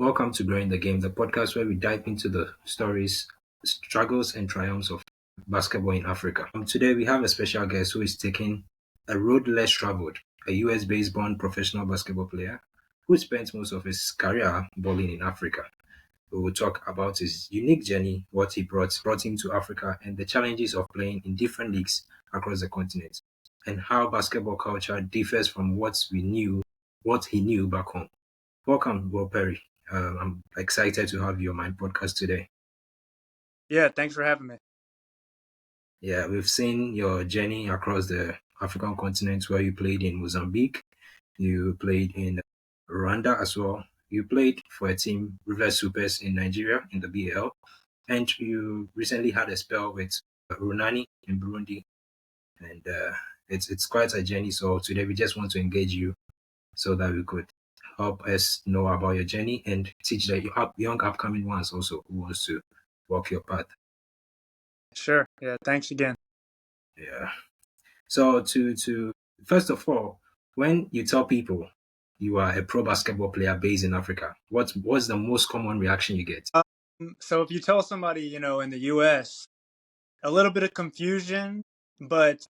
Welcome to Growing the Game, the podcast where we dive into the stories, struggles, and triumphs of basketball in Africa. Today, we have a special guest who is taking a road less traveled, a US based born professional basketball player who spent most of his career balling in Africa. We will talk about his unique journey, what he brought him to Africa, and the challenges of playing in different leagues across the continent, and how basketball culture differs from what he knew back home. Welcome, Will Perry. I'm excited to have you on my podcast today. Yeah, thanks for having me. Yeah, we've seen your journey across the African continent where you played in Mozambique, you played in Rwanda as well. You played for a team, River Supers in Nigeria in the BAL, and you recently had a spell with Runani in Burundi, and it's quite a journey. So today we just want to engage you so that we could help us know about your journey and teach the young upcoming ones also who wants to walk your path. Sure. Yeah, thanks again. Yeah. So to first of all, when you tell people you are a pro basketball player based in Africa, what's the most common reaction you get? So if you tell somebody, in the US, a little bit of confusion, but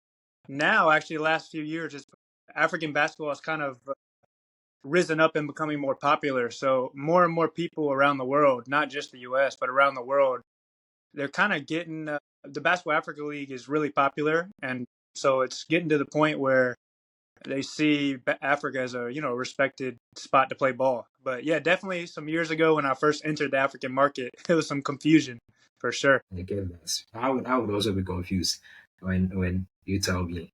now actually the last few years, African basketball has kind of risen up and becoming more popular. So more and more people around the world, not just the US, but around the world, they're kind of getting the Basketball Africa League is really popular, and so it's getting to the point where they see Africa as a respected spot to play ball. But yeah, definitely some years ago when I first entered the African market, there was some confusion for sure. I get that. I would also be confused when you tell me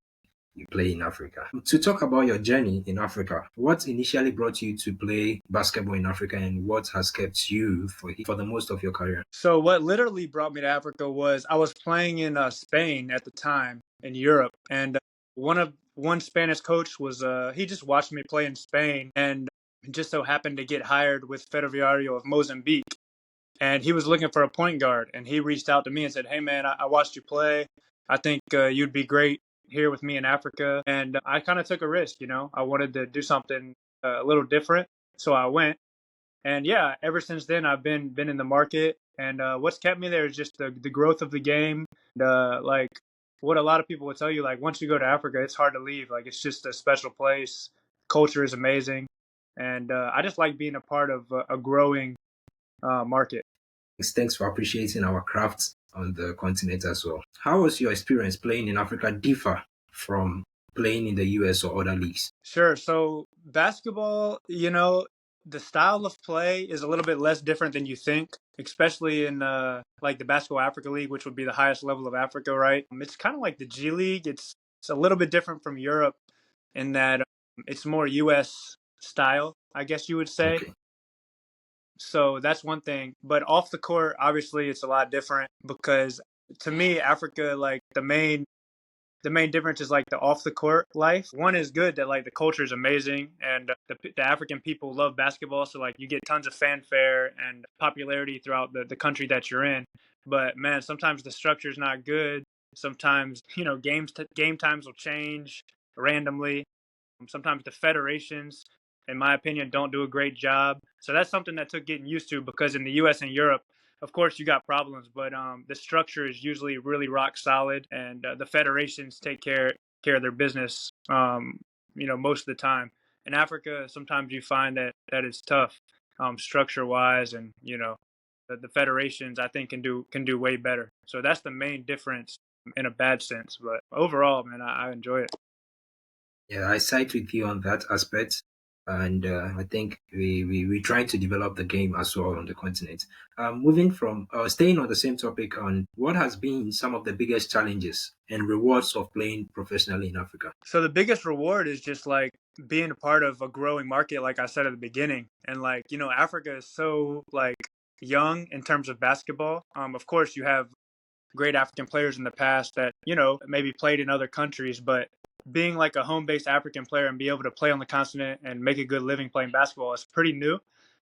you play in Africa. To talk about your journey in Africa, what initially brought you to play basketball in Africa and what has kept you for the most of your career? So what literally brought me to Africa was I was playing in Spain at the time in Europe, and one Spanish coach was he just watched me play in Spain and just so happened to get hired with Ferroviario of Mozambique. And he was looking for a point guard, and he reached out to me and said, "Hey man, I watched you play. I think you'd be great here with me in Africa." And I kind of took a risk, I wanted to do something a little different, so I went. And yeah, ever since then I've been in the market, and what's kept me there is just the growth of the game. Like what a lot of people will tell you, like once you go to Africa, it's hard to leave. Like it's just a special place. Culture is amazing, and I just like being a part of a growing market. Thanks for appreciating our crafts on the continent as well. How was your experience playing in Africa differ from playing in the US or other leagues? Sure. So basketball, the style of play is a little bit less different than you think, especially in like the Basketball Africa League, which would be the highest level of Africa, right? It's kind of like the G League. It's a little bit different from Europe in that it's more US style, I guess you would say. Okay. So that's one thing. But off the court, obviously it's a lot different because to me, Africa, like the main difference is like the off the court life. One is good that like the culture is amazing and the African people love basketball. So like you get tons of fanfare and popularity throughout the country that you're in. But man, sometimes the structure is not good. Sometimes, game times will change randomly. Sometimes the federations, in my opinion, don't do a great job. So that's something that took getting used to because in the US and Europe, of course, you got problems, but the structure is usually really rock solid, and the federations take care of their business. Most of the time. In Africa, sometimes you find that it's tough, structure wise, and the federations I think can do way better. So that's the main difference in a bad sense. But overall, man, I enjoy it. Yeah, I side with you on that aspect. And I think we trying to develop the game as well on the continent. Moving from staying on the same topic on what has been some of the biggest challenges and rewards of playing professionally in Africa. So the biggest reward is just like being a part of a growing market, like I said at the beginning. And like, Africa is so like young in terms of basketball. Of course you have great African players in the past that, maybe played in other countries, but being like a home based African player and be able to play on the continent and make a good living playing basketball is pretty new.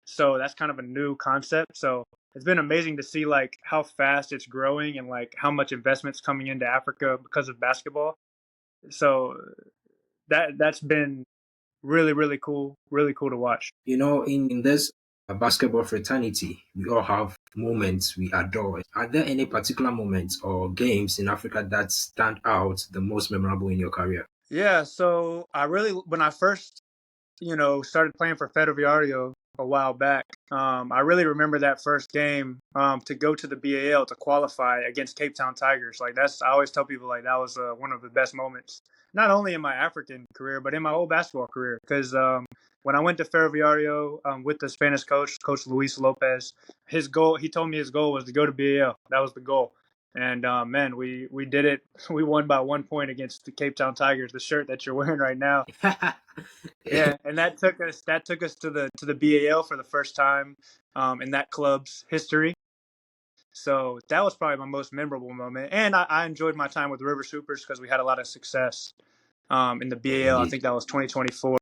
So that's kind of a new concept. So it's been amazing to see like how fast it's growing and like how much investment's coming into Africa because of basketball. So that's been really, really cool to watch. In this a basketball fraternity. We all have moments we adore. Are there any particular moments or games in Africa that stand out the most memorable in your career? Yeah, so I really when I first started playing for Ferroviario a while back. I really remember that first game to go to the BAL to qualify against Cape Town Tigers. Like I always tell people like that was one of the best moments, not only in my African career but in my whole basketball career. Because when I went to Ferroviario with the Spanish coach, Coach Luis Lopez, he told me his goal was to go to BAL. That was the goal. And man, we did it. We won by 1 point against the Cape Town Tigers. The shirt that you're wearing right now. Yeah, and that took us to the BAL for the first time in that club's history. So that was probably my most memorable moment. And I enjoyed my time with River Supers because we had a lot of success in the BAL. I Indeed. think that was 2024.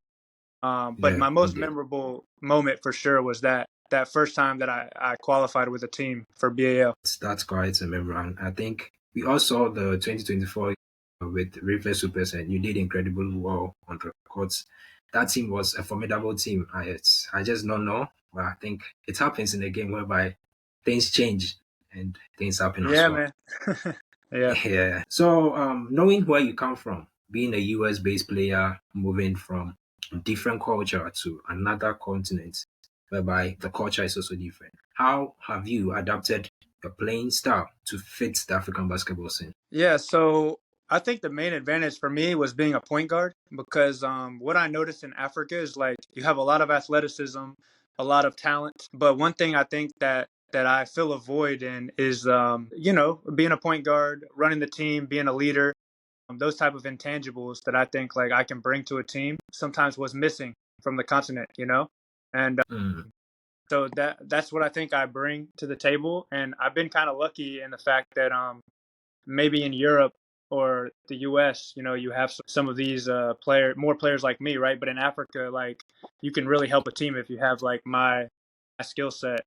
But Yeah, my most indeed. memorable moment for sure was that first time that I qualified with a team for BAL. That's quite a memorable. And I think we all saw the 2024 with River Supers, and you did incredible well on the courts. That team was a formidable team. I just don't know, but I think it happens in a game whereby things change and things happen as Yeah, well. man. Yeah. Yeah. So, knowing where you come from, being a US based player, moving from different culture to another continent, whereby the culture is also different, how have you adapted your playing style to fit the African basketball scene? Yeah, so I think the main advantage for me was being a point guard because what I noticed in Africa is like you have a lot of athleticism, a lot of talent, but one thing I think that I fill a void in is being a point guard, running the team, being a leader, those type of intangibles that I think like I can bring to a team sometimes was missing from the continent. And Mm, so that's what I think I bring to the table, and I've been kind of lucky in the fact that maybe in Europe or the US, you have some of these more players like me, right? But in Africa, like you can really help a team if you have like my skill set,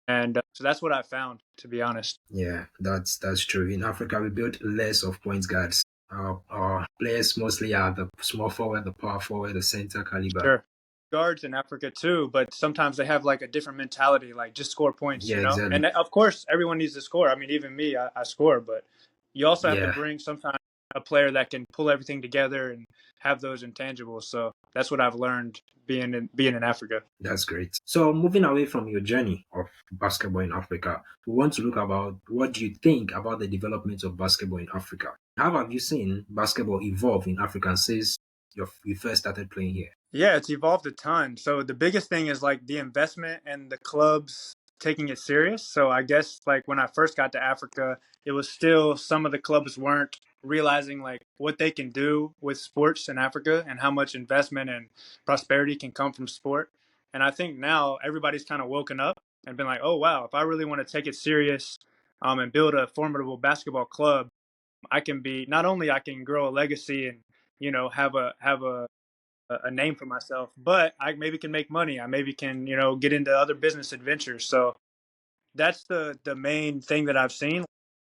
and so that's what I found, to be honest. yeah, that's true. In Africa, we build less of point guards. Our players mostly are the small forward, the power forward, the center caliber. Sure. Guards in Africa too, but sometimes they have like a different mentality, like just score points, Yeah, exactly. And of course, everyone needs to score. I mean, even me, I score, but you also have to Yeah, bring sometimes a player that can pull everything together and have those intangibles. So that's what I've learned being in Africa. that's great. So, moving away from your journey of basketball in Africa, we want to look about what do you think about the development of basketball in Africa? How have you seen basketball evolve in Africa since you first started playing here? Yeah, it's evolved a ton. So the biggest thing is like the investment and the clubs taking it serious. So I guess like when I first got to Africa, it was still some of the clubs weren't realizing like what they can do with sports in Africa and how much investment and prosperity can come from sport. And I think now everybody's kind of woken up and been like, "Oh wow, if I really want to take it serious and build a formidable basketball club, I can be not only I can grow a legacy and have a name for myself, but I maybe can make money. I maybe can, get into other business adventures. So that's the main thing that I've seen.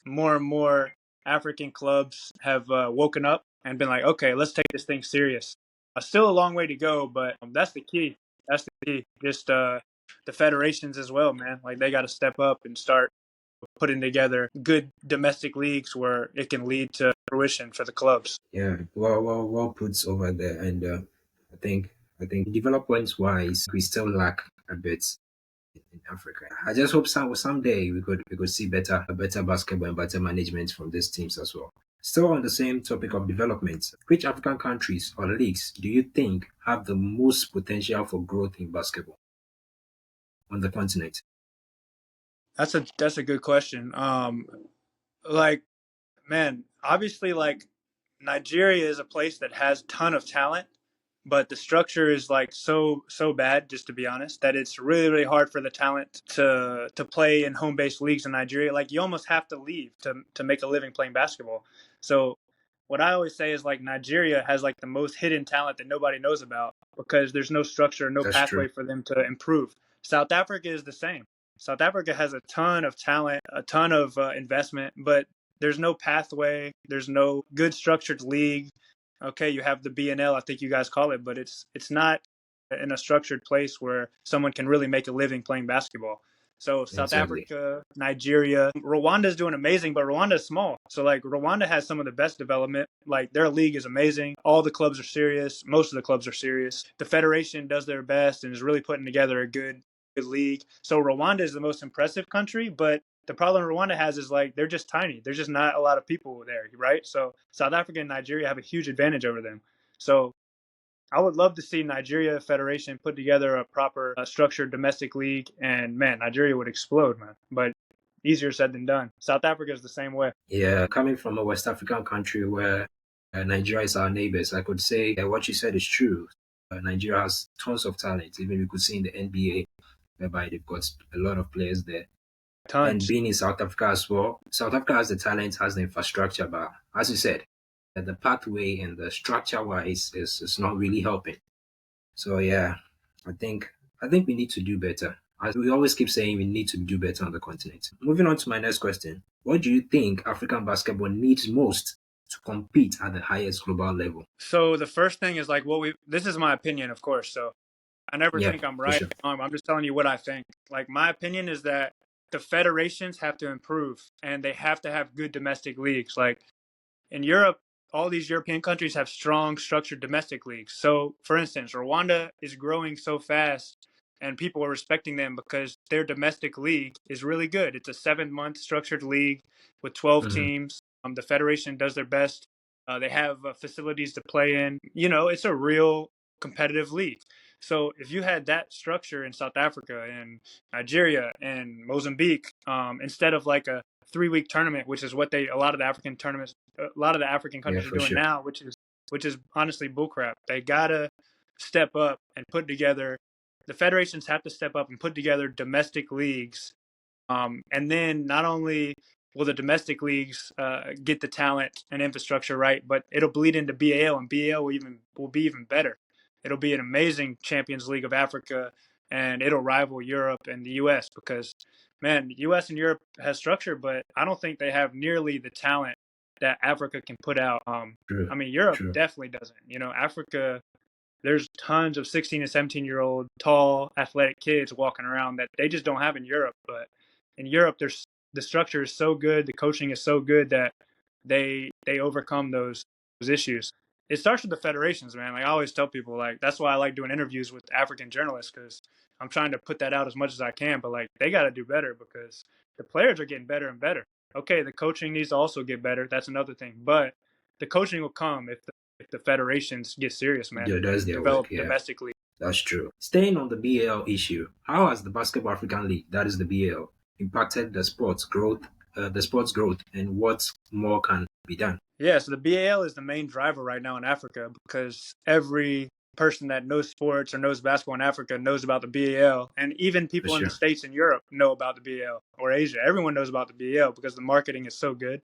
More and more African clubs have woken up and been like, okay, let's take this thing serious. Still a long way to go, but that's the key. That's the key. Just the federations as well, man. Like they got to step up and start putting together good domestic leagues where it can lead to fruition for the clubs. Yeah, well put over there. And I think development wise, we still lack a bit in Africa. I just hope someday we could see better basketball and better management from these teams as well. Still on the same topic of development, which African countries or leagues do you think have the most potential for growth in basketball on the continent? That's a good question. Like man, obviously like Nigeria is a place that has ton of talent, but the structure is like so bad, just to be honest, that it's really hard for the talent to play in home based leagues in Nigeria. Like you almost have to leave to make a living playing basketball. So what I always say is like Nigeria has like the most hidden talent that nobody knows about because there's no structure, no That's true. pathway for them to improve. South Africa is the same. South Africa has a ton of talent, a ton of investment, but there's no pathway. There's no good structured league. Okay, you have the BNL, I think you guys call it, but it's not. in a structured place where someone can really make a living playing basketball. So South Exactly. Africa, Nigeria, Rwanda is doing amazing, but Rwanda is small. So like Rwanda has some of the best development. Like their league is amazing. All the clubs are serious. Most of the clubs are serious. The federation does their best and is really putting together a good league. So Rwanda is the most impressive country, but the problem Rwanda has is like they're just tiny. There's just not a lot of people there, right? So South Africa and Nigeria have a huge advantage over them. So I would love to see Nigeria Federation put together a proper structured domestic league, and man, Nigeria would explode, man. But easier said than done. South Africa is the same way. Yeah, coming from a West African country where Nigeria is our neighbors, I could say what you said is true. Nigeria has tons of talent. Even we could see in the NBA, whereby they've got a lot of players there. And Tons. being in South Africa as well, South Africa has the talent, has the infrastructure, but as you said, the pathway and the structure wise is not really helping. So yeah, I think I think we need to do better. As we always keep saying, we need to do better on the continent. Moving on to my next question. What do you think African basketball needs most to compete at the highest global level? So the first thing is like this is my opinion, of course. So I never Yeah, think I'm for right sure. or wrong. I'm just telling you what I think. Like my opinion is that the federations have to improve and they have to have good domestic leagues. Like in Europe, all these European countries have strong, structured domestic leagues. So, for instance, Rwanda is growing so fast and people are respecting them because their domestic league is really good. It's a 7 month structured league with 12 Hmm. teams. The federation does their best. They have facilities to play in. You know, it's a real competitive league. So if you had that structure in South Africa and Nigeria and Mozambique, instead of like a 3 week tournament, which is what a lot of the African tournaments, a lot of the African Yeah, countries are for doing sure. now, which is honestly bullcrap. They gotta step up and put together. The federations have to step up and put together domestic leagues, and then not only will the domestic leagues get the talent and infrastructure right, but it'll bleed into BAL, and BAL will be even better. It'll be an amazing Champions League of Africa, and it'll rival Europe and the US because, man, the US and Europe has structure, but I don't think they have nearly the talent that Africa can put out. True, I mean, Europe true. definitely doesn't. You know, Africa, there's tons of 16 and 17-year-old tall athletic kids walking around that they just don't have in Europe. But in Europe, there's the structure is so good, the coaching is so good that they overcome those issues. It starts with the federations, man. Like I always tell people, like that's why I like doing interviews with African journalists because I'm trying to put that out as much as I can. But like they got to do better because the players are getting better and better. Okay, the coaching needs to also get better. That's another thing. But the coaching will come if the federations get serious, man, Yeah, and does their develop work. Yeah, domestically. that's true. Staying on the BAL issue, how has the Basketball African League, that is the BAL, impacted the sports growth, and what more can be done? Yeah, so the BAL is the main driver right now in Africa because every person that knows sports or knows basketball in Africa knows about the BAL. And even For people in the sure. States and Europe know about the BAL or Asia. Everyone knows about the BAL because the marketing is so good.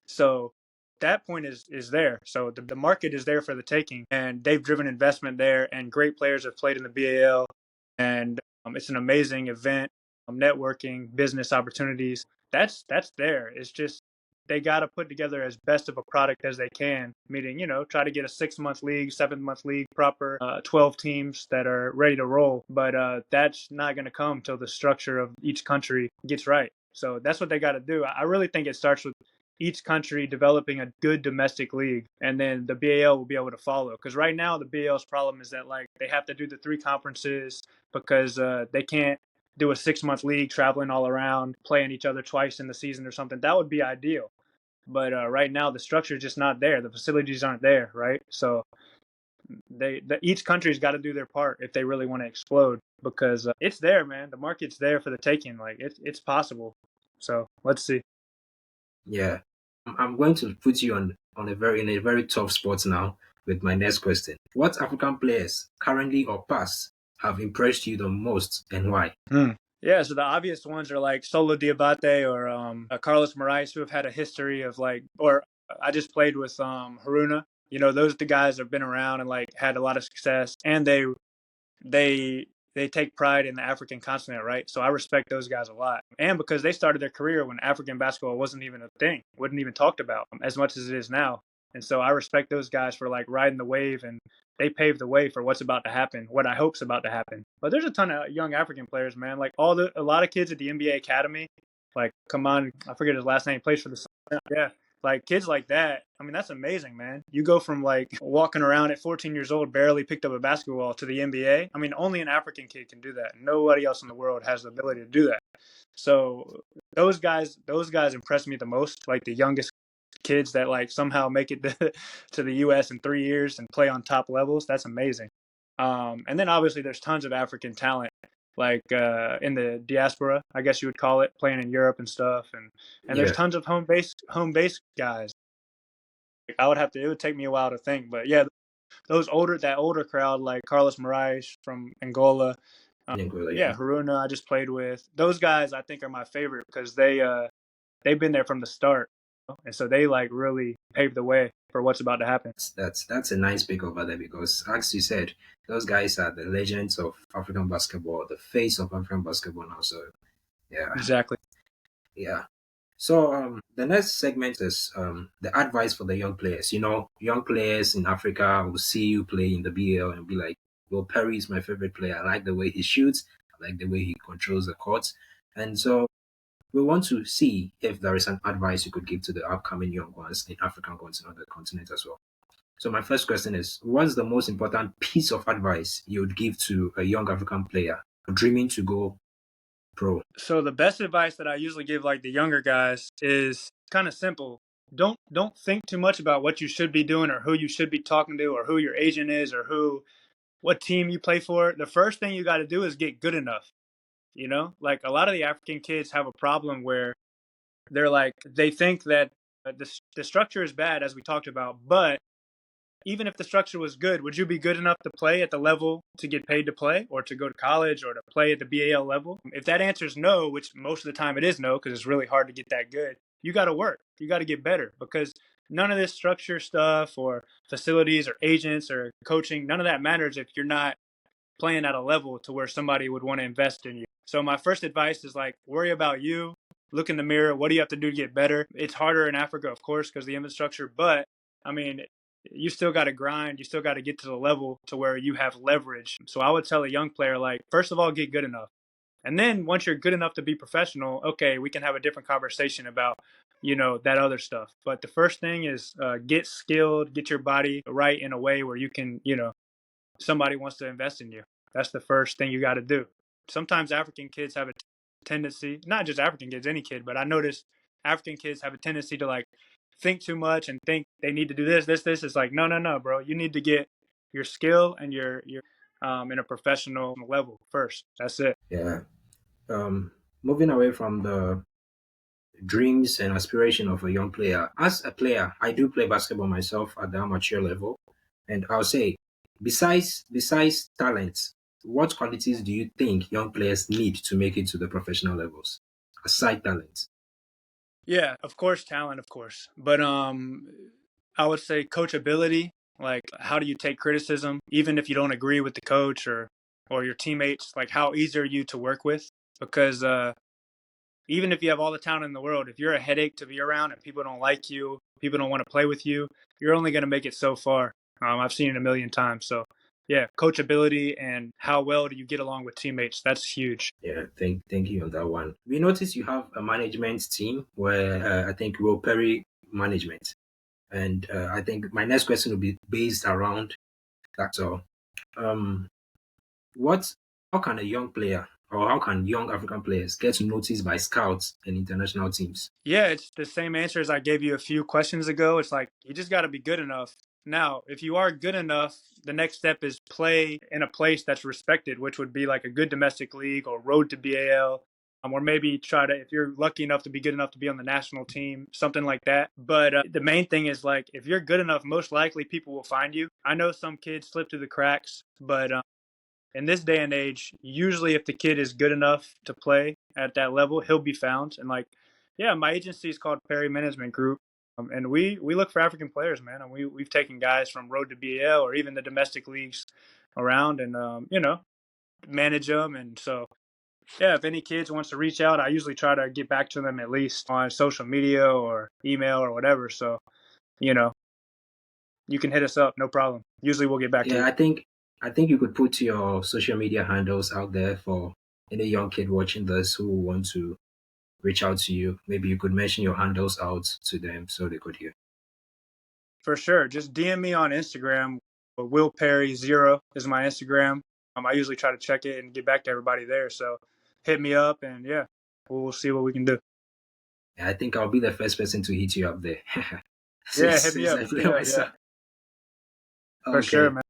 So that point is there. So the market is there for the taking and they've driven investment there and great players have played in the BAL and it's an amazing event, networking, business opportunities. That's there. It's just they got to put together as best of a product as they can. Meaning, try to get a 6 month league, 7 month league, proper 12 teams that are ready to roll. But that's not going to come till the structure of each country gets right. So that's what they got to do. I really think it starts with each country developing a good domestic league, and then the BAL will be able to follow. Because right now the BAL's problem is that like they have to do the three conferences because they can't do a 6 month league traveling all around, playing each other twice in the season or something. That would be ideal. But right now the structure is just not there. The facilities aren't there, right? So each country's got to do their part if they really want to explode because it's there, man. The market's there for the taking. Like it's possible. So let's see. Yeah. I'm going to put you on a very tough spot now with my next question. What African players, currently or past, have impressed you the most and why? Hmm. Yeah, so the obvious ones are like Solo Diabate or Carlos Moraes, who have had a history of like, or I just played with Haruna. Those are the guys that have been around and like had a lot of success, and they take pride in the African continent, right? So I respect those guys a lot, and because they started their career when African basketball wasn't even a thing, wasn't even talked about as much as it is now. And so I respect those guys for like riding the wave, and they paved the way for what's about to happen, what I hope's about to happen. But there's a ton of young African players, man. Like a lot of kids at the NBA Academy, like come on, I forget his last name, plays for the Suns. Yeah. Like kids like that, I mean, that's amazing, man. You go from like walking around at 14 years old, barely picked up a basketball, to the NBA. I mean, only an African kid can do that. Nobody else in the world has the ability to do that. So those guys impress me the most. Like the youngest kids that like somehow make it to the U.S. in 3 years and play on top levels. That's amazing. And then obviously there's tons of African talent, like in the diaspora, I guess you would call it, playing in Europe and stuff. And there's Yeah, tons of home base guys. I would have to. It would take me a while to think, but yeah, that older crowd like Carlos Moraes from Angola, in Angola, yeah, yeah. Haruna I just played with. Those guys I think are my favorite because they've been there from the start, and so they like really paved the way for what's about to happen. That's a nice pick over there because, as you said, those guys are the legends of African basketball, the face of African basketball now. So yeah, Exactly. yeah. So the next segment is the advice for the young players. You know, young players in Africa will see you play in the BL and be like, "Well, Perry is my favorite player. I like the way he shoots. I like the way he controls the courts." And so we want to see if there is an advice you could give to the upcoming young ones in African continent, on the continent as well. So my first question is, what's the most important piece of advice you would give to a young African player dreaming to go pro? So the best advice that I usually give like the younger guys is kind of simple. Don't think too much about what you should be doing or who you should be talking to or who your agent is or who what team you play for. The first thing you got to do is get good enough. Like a lot of the African kids have a problem where they think that the structure is bad as we talked about, but even if the structure was good, would you be good enough to play at the level to get paid to play or to go to college or to play at the BAL level? If that answer is no, which most of the time it is no, because it's really hard to get that good, you got to work. You got to get better because none of this structure stuff or facilities or agents or coaching, none of that matters if you're not playing at a level to where somebody would want to invest in you. So my first advice is like worry about you, look in the mirror. What do you have to do to get better? It's harder in Africa, of course, because of the infrastructure, but I mean, you still got to grind. You still got to get to the level to where you have leverage. So I would tell a young player, like, first of all, get good enough. And then once you're good enough to be professional, okay, we can have a different conversation about, that other stuff. But the first thing is get skilled, get your body right in a way where you can, somebody wants to invest in you. That's the first thing you got to do. Sometimes African kids have a tendency, not just African kids, any kid, but I noticed African kids have a tendency to like think too much and think they need to do this, this, this. It's like, no, no, no, bro. You need to get your skill and your in a professional level first. That's it. Yeah. Um, Moving away from the dreams and aspiration of a young player. As a player, I do play basketball myself at the amateur level, and I'll say, besides talent, what qualities do you think young players need to make it to the professional levels? Aside talent. Yeah, of course, talent, of course. But I would say coachability, like how do you take criticism, even if you don't agree with the coach or your teammates, like how easy are you to work with? Because even if you have all the talent in the world, if you're a headache to be around and people don't like you, people don't want to play with you, you're only going to make it so far. I've seen it a million times. So, yeah, coachability and how well do you get along with teammates? That's huge. Yeah, thank you on that one. We notice you have a management team where I think Will Perry management, and I think my next question will be based around that. So, um, what? How can a young player or how can young African players get noticed by scouts and international teams? Yeah, it's the same answer as I gave you a few questions ago. It's like you just got to be good enough. Now, if you are good enough, the next step is play in a place that's respected, which would be like a good domestic league or road to BAL, or maybe try to, if you're lucky enough to be good enough to be on the national team, something like that. But the main thing is like if you're good enough, most likely people will find you. I know some kids slip through the cracks, but in this day and age, usually if the kid is good enough to play at that level, he'll be found. And like, yeah, my agency is called Perry Management Group, and we look for African players, man. And we've taken guys from road to BAL or even the domestic leagues around, and manage them. And so, yeah, if any kids wants to reach out, I usually try to get back to them at least on social media or email or whatever. So, you know, you can hit us up, no problem. Usually we'll get back to Yeah, you. I think you could put your social media handles out there for any young kid watching this who want to reach out to you. Maybe you could mention your handles out to them so they could hear. For sure. Just DM me on Instagram. Will Perry 0 is my Instagram. I usually try to check it and get back to everybody there. So hit me up and yeah, we'll see what we can do. I think I'll be the first person to hit you up there. Yeah, hit me Since up. I play Yeah, yeah. myself. For sure, Okay. man.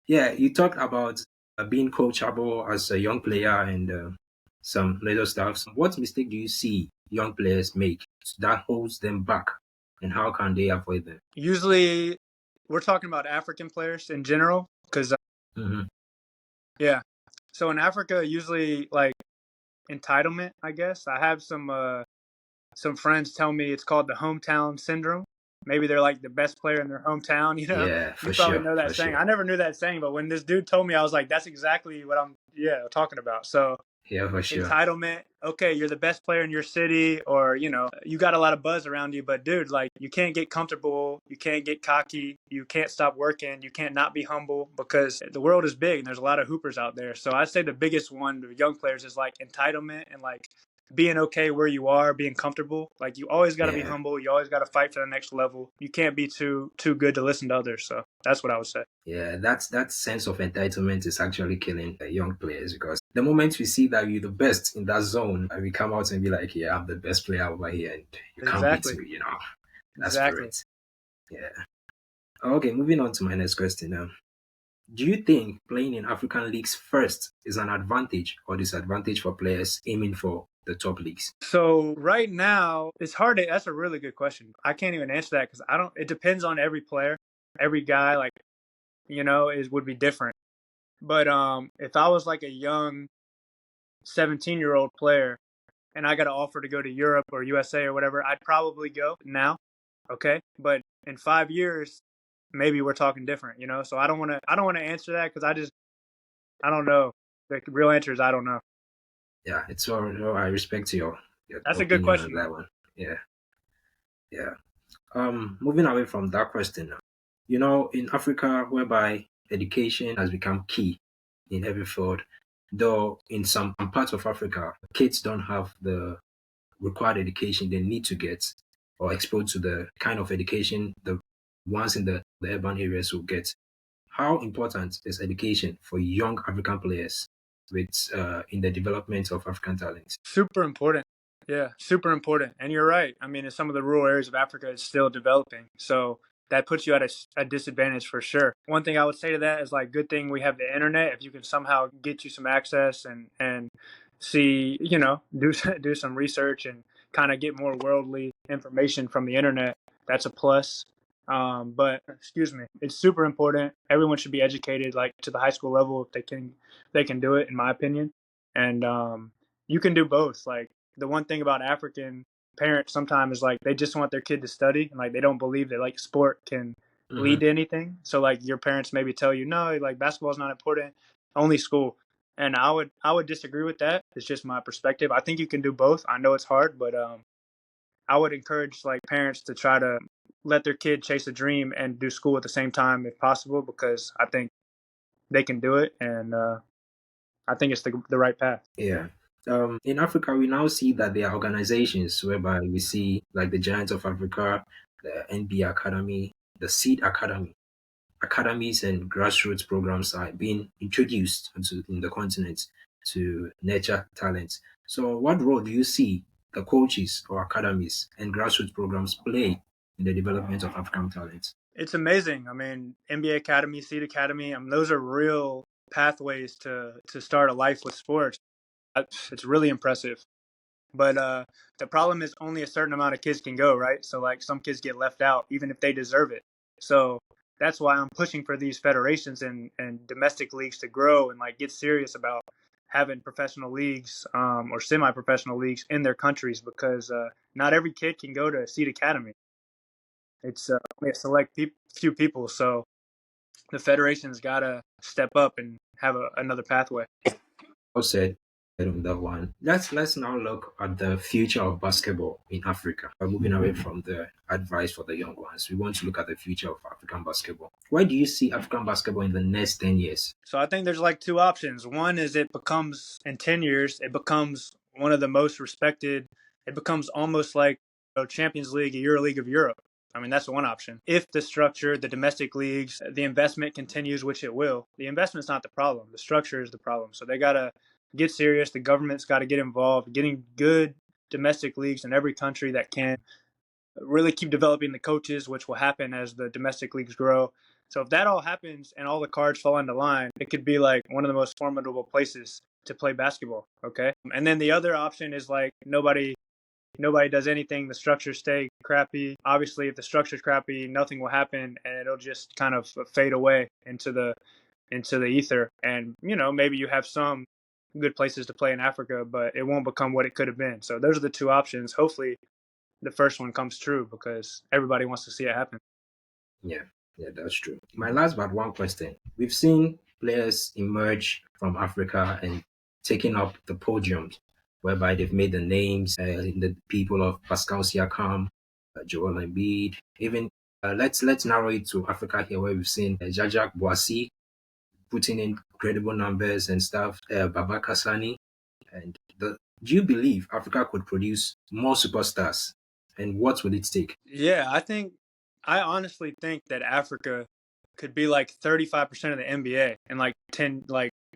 Yeah, you talked about being coachable as a young player and some little stuff. What mistake do you see young players make that holds them back, and how can they avoid them? Usually we're talking about African players in general because, Hmm. yeah. So in Africa, usually like entitlement, I guess. I have some friends tell me it's called the hometown syndrome. Maybe they're like the best player in their hometown, you know? Yeah, You for probably sure, know that for saying. sure. I never knew that saying, but when this dude told me, I was like, that's exactly what I'm talking about. So Yeah, for sure. entitlement, okay, you're the best player in your city, or you got a lot of buzz around you, but dude, like, you can't get comfortable, you can't get cocky, you can't stop working, you can't not be humble, because the world is big and there's a lot of hoopers out there. So I'd say the biggest one to young players is like entitlement and like being okay where you are, being comfortable. Like, you always got to be Yeah, humble, you always got to fight for the next level, you can't be too good to listen to others. So that's what I would say. yeah. That sense of entitlement is actually killing young players because the moment we see that you're the best in that zone, we come out and be like, "Yeah, I'm the best player over here, and you can't beat Exactly. me." That Exactly. spirit. Yeah. Okay, moving on to my next question. Do you think playing in African leagues first is an advantage or disadvantage for players aiming for the top leagues? So right now, it's hard to. That's a really good question. I can't even answer that because I don't. It depends on every player, every guy. Like, is would be different. But if I was like a young 17-year-old player and I got an offer to go to Europe or USA or whatever, I'd probably go now. Okay, but in 5 years, maybe we're talking different. So I don't want to. I don't want to answer that because I don't know. The real answer is I don't know. Yeah, it's all. I respect your That's a good opinion on question that though. one. Yeah, yeah. Moving away from that question now. In Africa, whereby education has become key in every field, though in some parts of Africa, kids don't have the required education they need to get or exposed to the kind of education the ones in the urban areas will get. How important is education for young African players in the development of African talents? Super important. Yeah, super important. And you're right. I mean, in some of the rural areas of Africa, it's still developing. So that puts you at a disadvantage for sure. One thing I would say to that is like, good thing we have the internet. If you can somehow get you some access and see, do do some research and kind of get more worldly information from the internet, that's a plus. But excuse me, it's super important. Everyone should be educated, like to the high school level, if they can do it, in my opinion. And you can do both. Like, the one thing about African parents sometimes is like they just want their kid to study and like they don't believe that like sport can lead Hmm. to anything. So like your parents maybe tell you no, like basketball's not important, only school. And I would disagree with that. It's just my perspective. I think you can do both. I know it's hard, but I would encourage like parents to try to let their kid chase a dream and do school at the same time if possible, because I think they can do it, and I think it's the right path. Yeah. In Africa, we now see that there are organizations whereby we see like the Giants of Africa, the NBA Academy, the Seed Academy. Academies and grassroots programs are being introduced in the continent to nurture talent. So, what role do you see the coaches or academies and grassroots programs play in the development of African talent? It's amazing. I mean, NBA Academy, Seed Academy, I mean, those are real pathways to start a life with sports. It's really impressive. But the problem is only a certain amount of kids can go, right? So like some kids get left out, even if they deserve it. So that's why I'm pushing for these federations and domestic leagues to grow and like get serious about having professional leagues or semi-professional leagues in their countries, because not every kid can go to Seed Academy. It's only a select few people. So the federation's got to step up and have another pathway. Well said. on that one. Let's now look at the future of basketball in Africa. We're moving away from the advice for the young ones. We want to look at the future of African basketball. Where do you see African basketball in the next 10 years? So I think there's like two options. One is it becomes in 10 years, it becomes one of the most respected. It becomes almost like a Champions League, a Euro League of Europe. I mean, that's one option. If the structure, the domestic leagues, the investment continues, which it will, the investment's not the problem. The structure is the problem. So they got to get serious. The government's got to get involved, getting good domestic leagues in every country that can really keep developing the coaches, which will happen as the domestic leagues grow. So if that all happens and all the cards fall into line, it could be like one of the most formidable places to play basketball. Okay. And then the other option is like nobody does anything. The structures stay crappy. Obviously, if the structure's crappy, nothing will happen, and it'll just kind of fade away into the ether. And maybe you have some good places to play in Africa, but it won't become what it could have been. So those are the two options. Hopefully, the first one comes true because everybody wants to see it happen. Yeah, yeah, that's true. My last but one question. We've seen players emerge from Africa and taking up the podiums, whereby they've made the names, the people of Pascal Siakam, Joel Embiid, even let's narrow it to Africa here, where we've seen Jajak Boissy putting in incredible numbers and stuff, Babaka Sani, and do you believe Africa could produce more superstars, and what will it take? Yeah, I honestly think that Africa could be like 35% of the NBA in like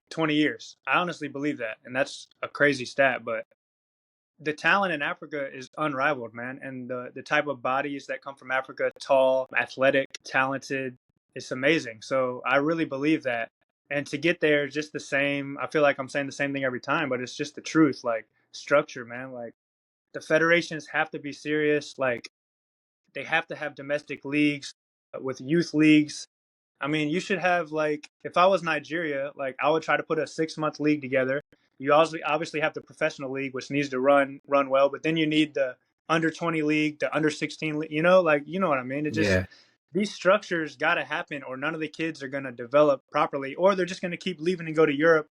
20 years. I honestly believe that. And that's a crazy stat, but the talent in Africa is unrivaled, man. And the type of bodies that come from Africa, tall, athletic, talented, it's amazing. So I really believe that. And to get there, just the same, I feel like I'm saying the same thing every time, but it's just the truth. Like structure, man. Like the federations have to be serious. Like they have to have domestic leagues with youth leagues. I mean, you should have like if I was Nigeria, like I would try to put a 6 month league together. You also obviously have the professional league, which needs to run well, but then you need the under 20 league, the under 16 league. Like you know what I mean. It just Yeah, these structures got to happen, or none of the kids are going to develop properly, or they're just going to keep leaving and go to Europe.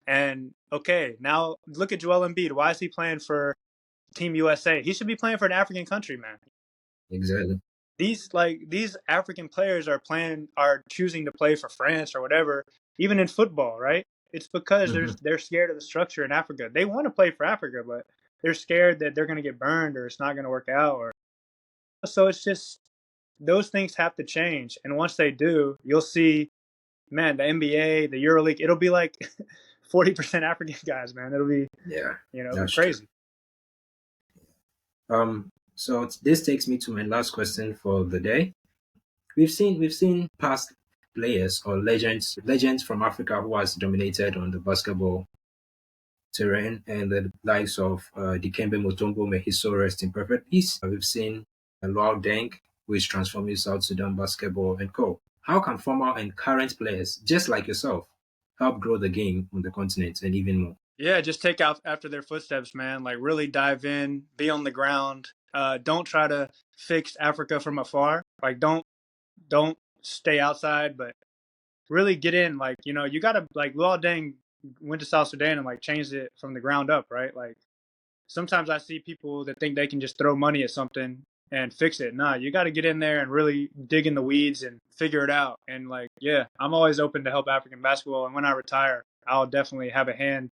And okay, now look at Joel Embiid. Why is he playing for Team USA? He should be playing for an African country, man. exactly. These African players are choosing to play for France or whatever, even in football, right? It's because Hmm. they're scared of the structure in Africa. They want to play for Africa, but they're scared that they're going to get burned or it's not going to work out. Or so it's just those things have to change. And once they do, you'll see, man, the NBA, the EuroLeague, it'll be like 40% African guys, man. It'll be Yeah, it'll be that's true. crazy. So this takes me to my last question for the day. We've seen past players or legends from Africa who has dominated on the basketball terrain, and the likes of Dikembe Mutombo, may his soul rest in perfect peace. We've seen Luau Deng, who is transforming South Sudan basketball and co. How can former and current players, just like yourself, help grow the game on the continent and even more? Yeah, just take out after their footsteps, man. Like really dive in, be on the ground. Don't try to fix Africa from afar. Like don't stay outside, but really get in. Like you gotta like Luol Deng went to South Sudan and like changed it from the ground up, right? Like sometimes I see people that think they can just throw money at something and fix it. Nah, you got to get in there and really dig in the weeds and figure it out. And like, yeah, I'm always open to help African basketball. And when I retire, I'll definitely have a hand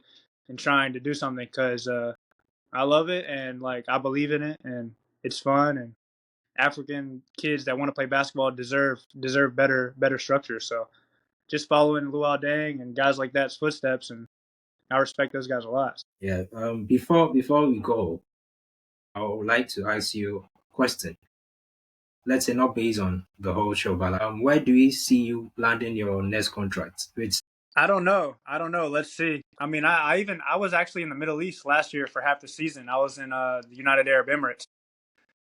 in trying to do something because I love it and like I believe in it and it's fun and African kids that want to play basketball deserve better structure. So just following Luau Deng and guys like that's footsteps and I respect those guys a lot. Yeah. Before we go, I would like to ask you a question. Let's say not based on the whole show, but where do we see you landing your next contract? It's I don't know. I don't know. Let's see. I mean, I was actually in the Middle East last year for half the season. I was in the United Arab Emirates.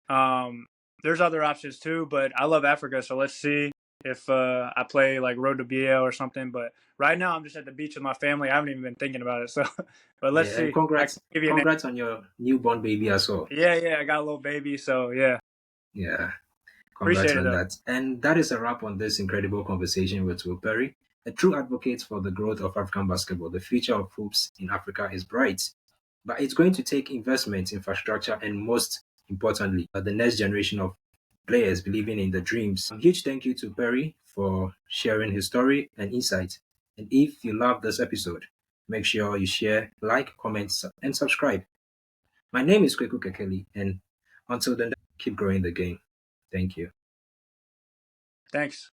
Um, there's other options too, but I love Africa, so let's see if I play like Road to BL or something. But right now, I'm just at the beach with my family. I haven't even been thinking about it. So, but let's yeah, and see. I can give you an. congrats on your newborn baby as well. Yeah, yeah. I got a little baby, so yeah. Yeah, congrats Appreciate it on though. that. And that is a wrap on this incredible conversation with Will Perry. a true advocate for the growth of African basketball. The future of hoops in Africa is bright, but it's going to take investment, infrastructure, and most importantly, the next generation of players believing in the dreams. A huge thank you to Perry for sharing his story and insight. And if you love this episode, make sure you share, like, comment, and subscribe. My name is Kweku Kekeli, and until then, keep growing the game. Thank you. Thanks.